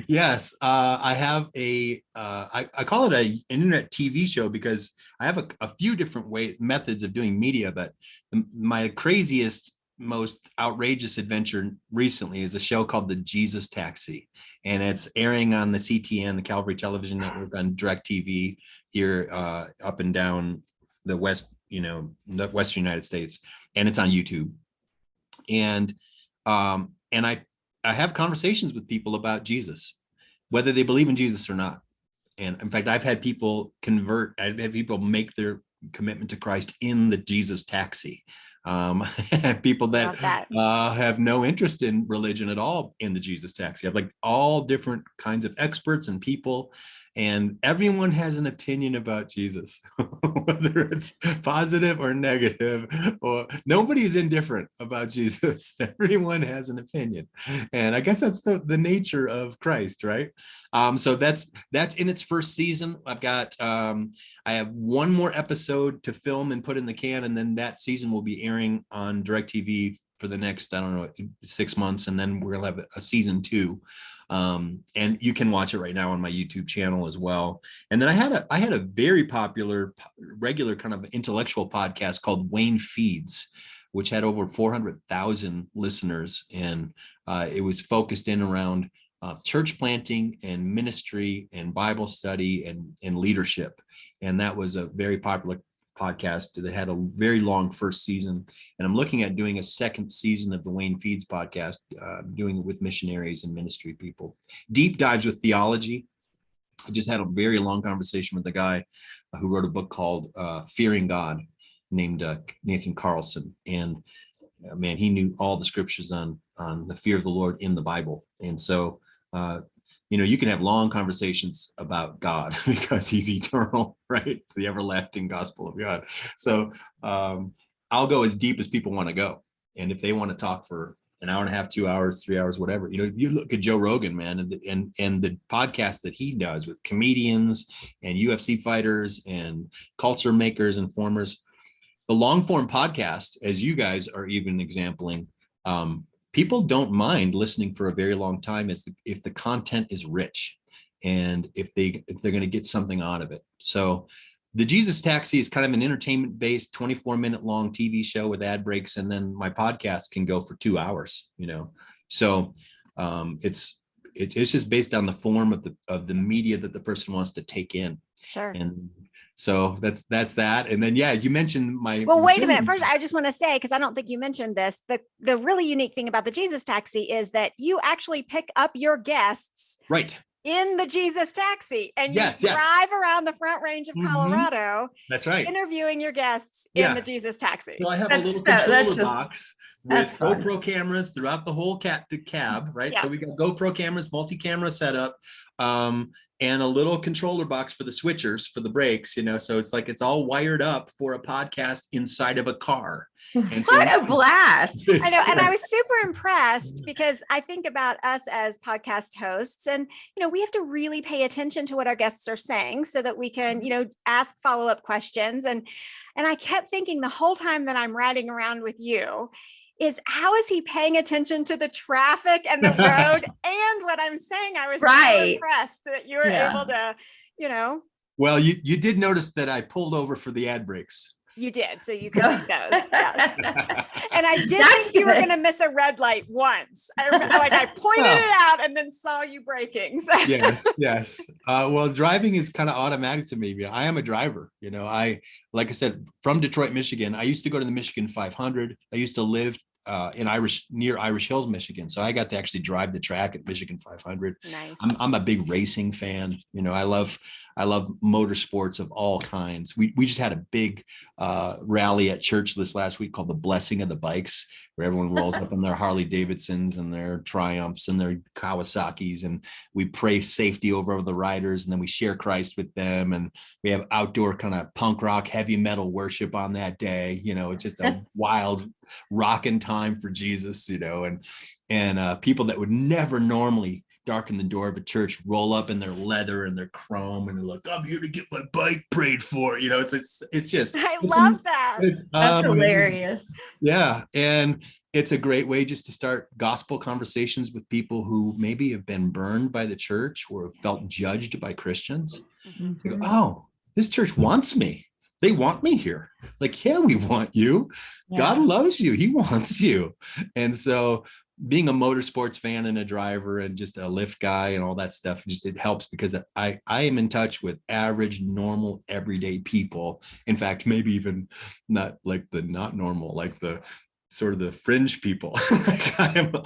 Yes, I have I call it an internet TV show because I have a few different methods of doing media, but my craziest, most outrageous adventure recently is a show called The Jesus Taxi, and it's airing on the CTN, the Calvary Television Network, on DirecTV here, up and down the West the Western United States, and it's on YouTube. And I have conversations with people about Jesus, whether they believe in Jesus or not. And in fact, I've had people convert. I've had people make their commitment to Christ in the Jesus taxi. People that have no interest in religion at all in the Jesus taxi. I have like all different kinds of experts and people, and everyone has an opinion about Jesus, whether it's positive or negative, or nobody's indifferent about Jesus. Everyone has an opinion. And I guess that's the nature of Christ, right? So that's in its first season. I've got, I have one more episode to film and put in the can, and then that season will be airing on DirecTV for the next, 6 months. And then we'll have a season 2. And you can watch it right now on my YouTube channel as well. And then I had a very popular, regular kind of intellectual podcast called Wayne Feeds, which had over 400,000 listeners. And it was focused in around church planting and ministry and Bible study and leadership. And that was a very popular podcast that had a very long first season. And I'm looking at doing a second season of the Wayne Feeds podcast, doing it with missionaries and ministry people. Deep dives with theology. I just had a very long conversation with a guy who wrote a book called Fearing God, named Nathan Carlson. And man, he knew all the scriptures on the fear of the Lord in the Bible. And so, you can have long conversations about God because he's eternal, right? It's the everlasting gospel of God. So I'll go as deep as people want to go. And if they want to talk for an hour and a half, 2 hours, 3 hours, whatever, you look at Joe Rogan, man, and the podcast that he does with comedians and UFC fighters and culture makers and formers. The long form podcast, as you guys are even exampling, people don't mind listening for a very long time if the content is rich and if they're going to get something out of it. So the Jesus Taxi is kind of an entertainment based 24-minute long TV show with ad breaks. And then my podcast can go for 2 hours, So it's just based on the form of the media that the person wants to take in. Sure. And so that's that. And then, yeah, you mentioned well, wait a minute. First, I just want to say, because I don't think you mentioned this, the really unique thing about the Jesus Taxi is that you actually pick up your guests right in the Jesus Taxi, and you yes. drive around the Front Range of Colorado. That's right. Interviewing your guests in the Jesus Taxi. So I have a little controller box with GoPro cameras throughout the whole cab, right? Yeah. So we got GoPro cameras, multi-camera setup, and a little controller box for the switchers for the brakes, so it's all wired up for a podcast inside of a car. And what a blast. I know. And I was super impressed because I think about us as podcast hosts, and, we have to really pay attention to what our guests are saying so that we can, ask follow-up questions. And I kept thinking the whole time that I'm riding around with you is how is he paying attention to the traffic and the road and what I'm saying? I was so impressed that you were able to, Well, you did notice that I pulled over for the ad breaks. You did. So you could do those. Yes. And I did think you were going to miss a red light once. I pointed it out and then saw you braking. So. Yes. Well, driving is kind of automatic to me. I am a driver. Like I said, from Detroit, Michigan. I used to go to the Michigan 500. I used to live near Irish Hills, Michigan. So I got to actually drive the track at Michigan 500. Nice. I'm a big racing fan. I love motorsports of all kinds. We just had a big rally at church this last week called the Blessing of the Bikes, where everyone rolls up in their Harley Davidsons and their Triumphs and their Kawasaki's, and we pray safety over the riders, and then we share Christ with them, and we have outdoor kind of punk rock, heavy metal worship on that day. It's just a wild rocking time for Jesus, and people that would never normally darken the door of a church roll up in their leather and their chrome, and they're like, I'm here to get my bike prayed for. It's just, I love that. That's hilarious. Yeah. And it's a great way just to start gospel conversations with people who maybe have been burned by the church or have felt judged by Christians. You go, oh, this church wants me. They want me here. Like, yeah, we want you. Yeah. God loves you. He wants you. And so being a motorsports fan and a driver and just a lift guy and all that stuff, just it helps because I am in touch with average, normal, everyday people. In fact, maybe even not like the not normal, like the sort of the fringe people. Like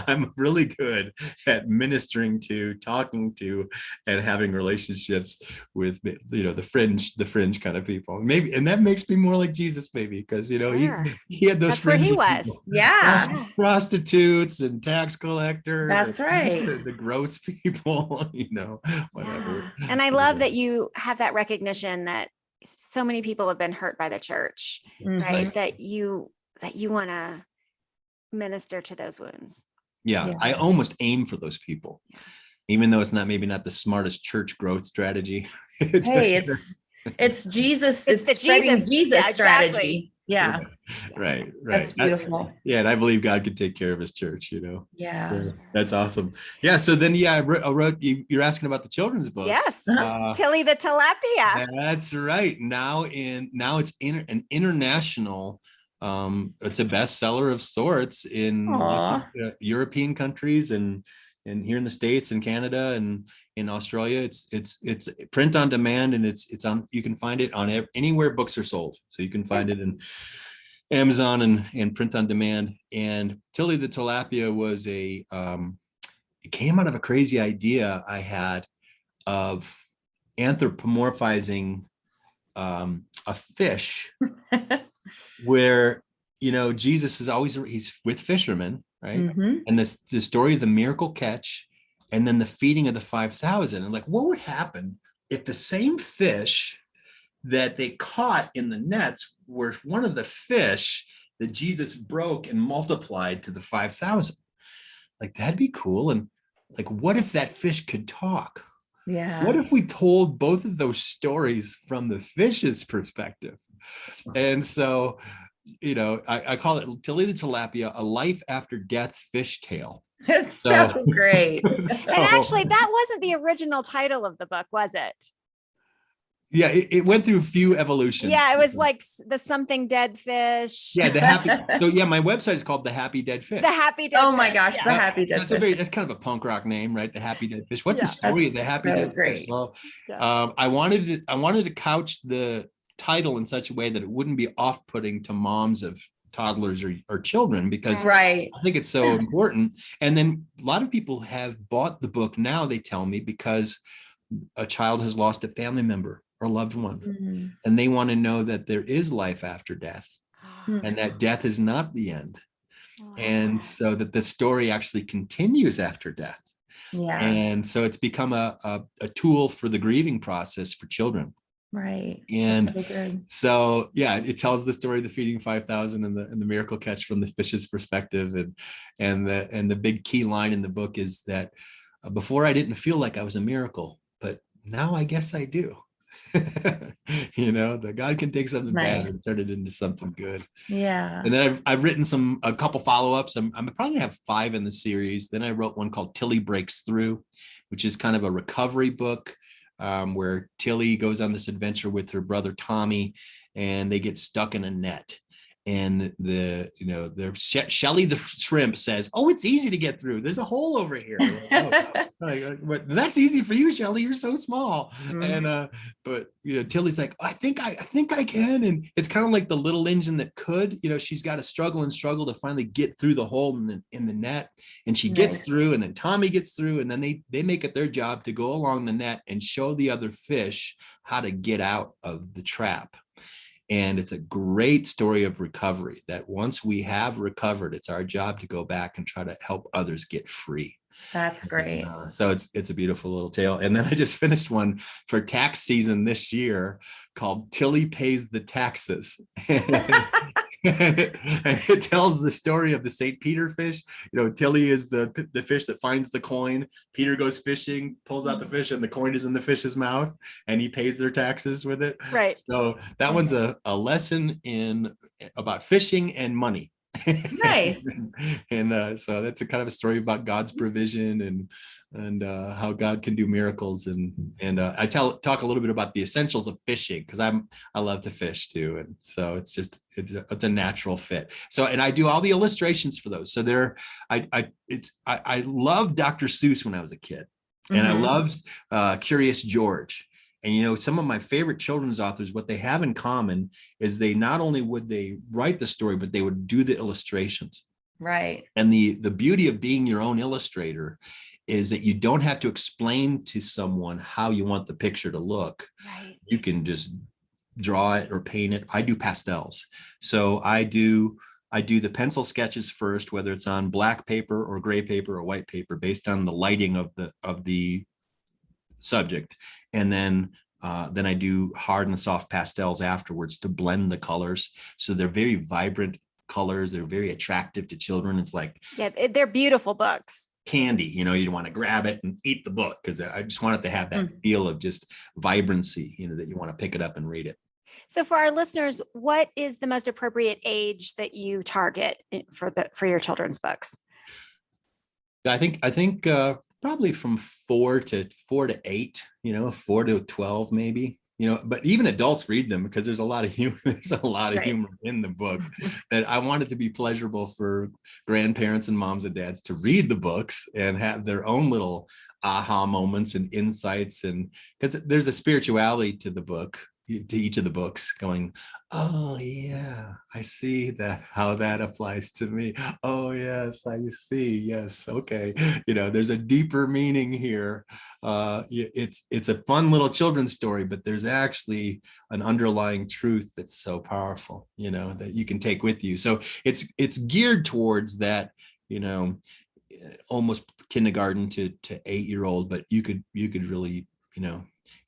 I'm really good at ministering to, talking to, and having relationships with, you know, the fringe kind of people. Maybe, and that makes me more like Jesus, maybe, because, you know, Sure. he had those That's where he fringy was. people. Yeah, Prostitutes and tax collectors. that's and right. the gross people, you know, whatever. Yeah. And I love that you have that recognition that so many people have been hurt by the church, right? Mhm. That you want to minister to those wounds. Yeah, Yeah. I almost aim for those people, even though it's not maybe not the smartest church growth strategy. Hey, it's Jesus. It's the spreading Jesus. Jesus Yeah, exactly. strategy. Yeah, Right. that's beautiful. Yeah, and I believe God could take care of his church, you know. Yeah. So that's awesome. Yeah, so then I wrote you're asking about the children's books. Yes. Uh, Tilly the tilapia. that's right. Now it's an international, it's a bestseller of sorts in lots of Aw. European countries and here in the States and Canada and in Australia. It's print on demand, and it's on, you can find it on anywhere books are sold. So you can find it in Amazon and print on demand. And Tilly the tilapia was it came out of a crazy idea I had of anthropomorphizing a fish where, you know, Jesus is always, he's with fishermen, right? Mhm. And the story of the miracle catch and then the feeding of the 5,000. And like, what would happen if the same fish that they caught in the nets were one of the fish that Jesus broke and multiplied to the 5,000? Like, that'd be cool. And like, what if that fish could talk? Yeah. What if we told both of those stories from the fish's perspective? And so, you know, I call it Tilly the tilapia, a life after death fish tale. It's so great. And actually, that wasn't the original title of the book, was it? Yeah, it went through a few evolutions. Yeah, it was like the something dead fish. Yeah, the happy. So yeah, my website is called The Happy Dead Fish. The Happy Dead Oh Fish. my gosh, Yes. the Happy Dead Fish. That's kind of a punk rock name, right? The Happy Dead Fish. What's Yeah, the story of the that's Happy so Dead great. Fish? Well, Yeah. I wanted to couch the title in such a way that it wouldn't be off-putting to moms of toddlers or children, because Right. I think it's so important. And then a lot of people have bought the book now, they tell me, because a child has lost a family member or loved one, Mhm. and they want to know that there is life after death Mhm. and that death is not the end. Oh, And so that the story actually continues after death. Yeah. And so it's become a tool for the grieving process for children. Right. And That's so good. so, yeah, it tells the story of the feeding 5,000 and the miracle catch from the fish's perspective. And the big key line in the book is that before I didn't feel like I was a miracle, but now I guess I do. You know, that God can take something bad and turn it into something good. Yeah. And then I've written a couple follow-ups. I'm probably have 5 in the series. Then I wrote one called Tilly Breaks Through, which is kind of a recovery book, where Tilly goes on this adventure with her brother Tommy, and they get stuck in a net. And Shelly the shrimp says, "Oh, it's easy to get through. There's a hole over here." But that's easy for you, Shelly. You're so small. And but you know, Tilly's like, I think I can. And it's kind of like the little engine that could. You know, she's got to struggle to finally get through the hole in the net, and she gets through. And then Tommy gets through, and then they make it their job to go along the net and show the other fish how to get out of the trap. And it's a great story of recovery, that once we have recovered, it's our job to go back and try to help others get free. That's great. So it's a beautiful little tale. And then I just finished one for tax season this year called Tilly Pays the Taxes. And it tells the story of the St. Peter fish. You know, Tilly is the fish that finds the coin. Peter goes fishing, pulls out the fish, and the coin is in the fish's mouth, and he pays their taxes with it. Right. So that one's a lesson about fishing and money. Nice. And so that's a kind of a story about God's provision and how God can do miracles. And I talk a little bit about the essentials of fishing, because I love to fish too. And so it's a natural fit. So, and I do all the illustrations for those. So I loved Dr. Seuss when I was a kid, and I loved Curious George. And, some of my favorite children's authors, what they have in common is they not only would they write the story, but they would do the illustrations. Right. And the beauty of being your own illustrator is that you don't have to explain to someone how you want the picture to look. Right. You can just draw it or paint it. I do pastels. So I do the pencil sketches first, whether it's on black paper or gray paper or white paper, based on the lighting of the subject. And then I do hard and soft pastels afterwards to blend the colors. So they're very vibrant colors. They're very attractive to children. It's like, yeah, they're beautiful books. Candy, you want to grab it and eat the book, because I just want it to have that feel of just vibrancy, that you want to pick it up and read it. So for our listeners, what is the most appropriate age that you target for your children's books? I think probably from 4 to 8, 4 to 12, maybe, but even adults read them, because there's a lot of humor. There's a lot of humor in the book that I want it to be pleasurable for grandparents and moms and dads to read the books and have their own little aha moments and insights. And because there's a spirituality to the book, to each of the books, going, oh yeah, I see how that applies to me. Oh yes, I see. Yes, okay. There's a deeper meaning here. It's a fun little children's story, but there's actually an underlying truth that's so powerful, that you can take with you. So it's geared towards that, almost kindergarten to 8-year-old, but you could really,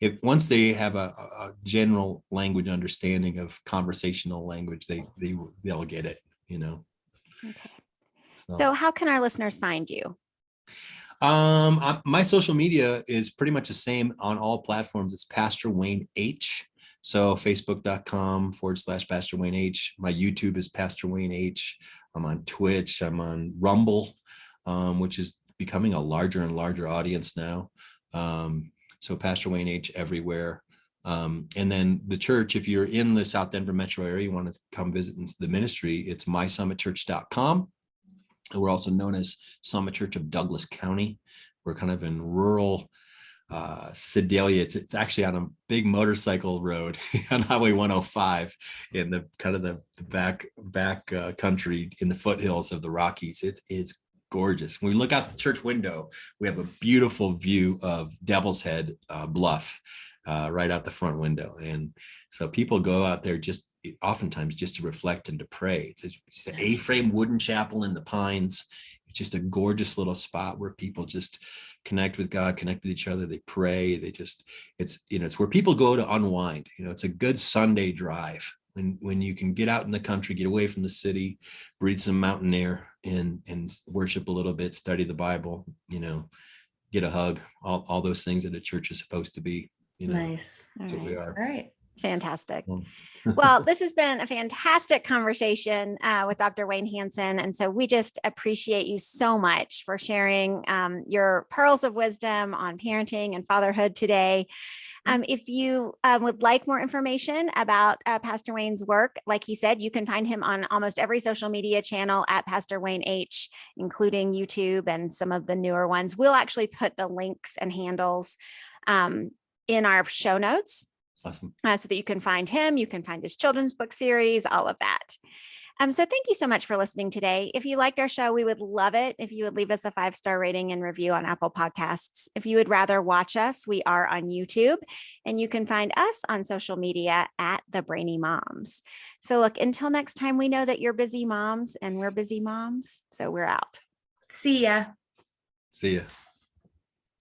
if once they have a general language understanding of conversational language, they'll get it, Okay. So how can our listeners find you? My social media is pretty much the same on all platforms. It's Pastor Wayne H. So Facebook.com/Pastor Wayne H. My YouTube is Pastor Wayne H. I'm on Twitch. I'm on Rumble, which is becoming a larger and larger audience now. So Pastor Wayne H. everywhere. And then the church, if you're in the South Denver metro area, you want to come visit the ministry, it's mysummitchurch.com. And we're also known as Summit Church of Douglas County. We're kind of in rural Sedalia. It's actually on a big motorcycle road on Highway 105 in the kind of the back country in the foothills of the Rockies. It's gorgeous. When we look out the church window, we have a beautiful view of Devil's Head Bluff right out the front window. And so people go out there oftentimes just to reflect and to pray. It's an A-frame wooden chapel in the pines. It's just a gorgeous little spot where people just connect with God, connect with each other. They pray. It's where people go to unwind. It's a good Sunday drive when you can get out in the country, get away from the city, breathe some mountain air and worship a little bit, study the Bible, get a hug, all those things that a church is supposed to be. Nice. That's what we are. All right. Fantastic. Well, this has been a fantastic conversation with Dr. Wayne Hanson. And so we just appreciate you so much for sharing your pearls of wisdom on parenting and fatherhood today. If you would like more information about Pastor Wayne's work, like he said, you can find him on almost every social media channel at Pastor Wayne H, including YouTube and some of the newer ones. We'll actually put the links and handles in our show notes. Awesome. So that you can find him, you can find his children's book series, all of that. So thank you so much for listening today. If you liked our show, we would love it if you would leave us a 5-star rating and review on Apple Podcasts. If you would rather watch us, we are on YouTube, and you can find us on social media at the Brainy Moms. So look, until next time, we know that you're busy moms and we're busy moms. So we're out. See ya. See ya.